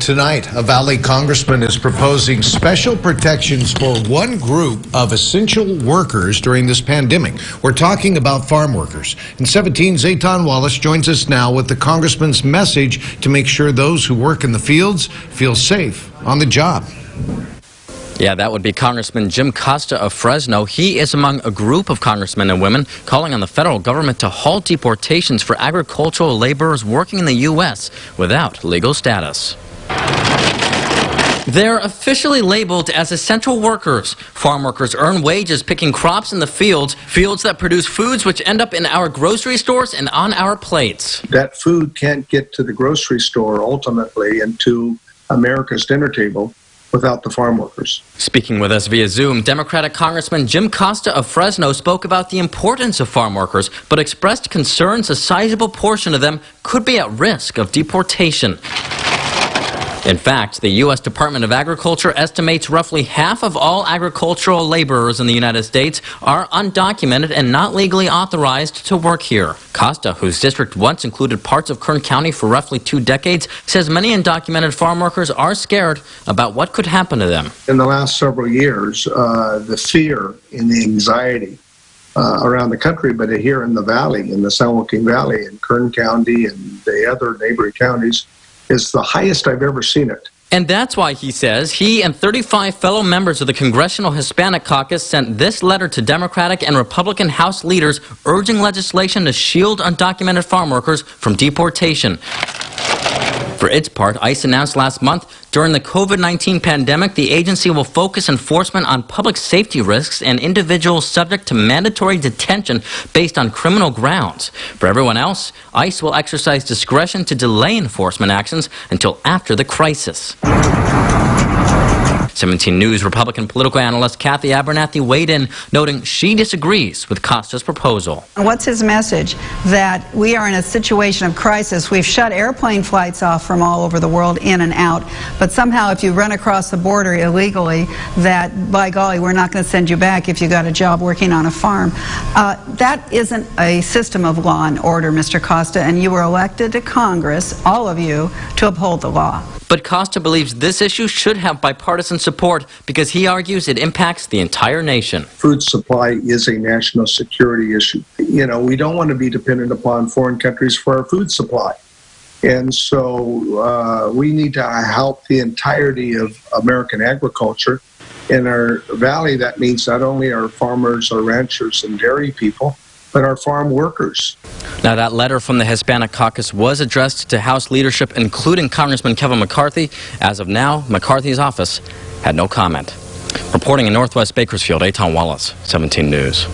tonight, a Valley congressman is proposing special protections for one group of essential workers during this pandemic. We're talking about farm workers. And 17's Zayton Wallace joins us now with the congressman's message to make sure those who work in the fields feel safe on the job. Yeah, that would be Congressman Jim Costa of Fresno. He is among a group of congressmen and women calling on the federal government to halt deportations for agricultural laborers working in the U.S. without legal status. They're officially labeled as essential workers. Farm workers earn wages picking crops in the fields that produce foods which end up in our grocery stores and on our plates. That food can't get to the grocery store ultimately and to America's dinner table without the farm workers. Speaking with us via Zoom, Democratic Congressman Jim Costa of Fresno spoke about the importance of farm workers, but expressed concerns a sizable portion of them could be at risk of deportation. In fact, the U.S. Department of Agriculture estimates roughly half of all agricultural laborers in the United States are undocumented and not legally authorized to work here. Costa, whose district once included parts of Kern County for roughly 2 decades, says many undocumented farm workers are scared about what could happen to them. In the last several years, the fear and the anxiety around the country, but here in the Valley, in the San Joaquin Valley, in Kern County and the other neighboring counties, is the highest I've ever seen it. And that's why, he says, he and 35 fellow members of the Congressional Hispanic Caucus sent this letter to Democratic and Republican House leaders urging legislation to shield undocumented farm workers from deportation. For its part, ICE announced last month during the COVID-19 pandemic, the agency will focus enforcement on public safety risks and individuals subject to mandatory detention based on criminal grounds. For everyone else, ICE will exercise discretion to delay enforcement actions until after the crisis. 17 News Republican political analyst Kathy Abernathy weighed in, noting she disagrees with Costa's proposal. What's his message? That we are in a situation of crisis. We've shut airplane flights off from all over the world, in and out, but somehow if you run across the border illegally, that, by golly, we're not going to send you back if you got a job working on a farm. That isn't a system of law and order, Mr. Costa, and you were elected to Congress, all of you, to uphold the law. But Costa believes this issue should have bipartisan support because he argues it impacts the entire nation. Food supply is a national security issue. You know, we don't want to be dependent upon foreign countries for our food supply. And so we need to help the entirety of American agriculture. In our valley, that means not only our farmers, our ranchers, and dairy people, but our farm workers. Now, that letter from the Hispanic Caucus was addressed to House leadership, including Congressman Kevin McCarthy. As of now, McCarthy's office had no comment. Reporting in Northwest Bakersfield, Zayton Wallace, 17 News.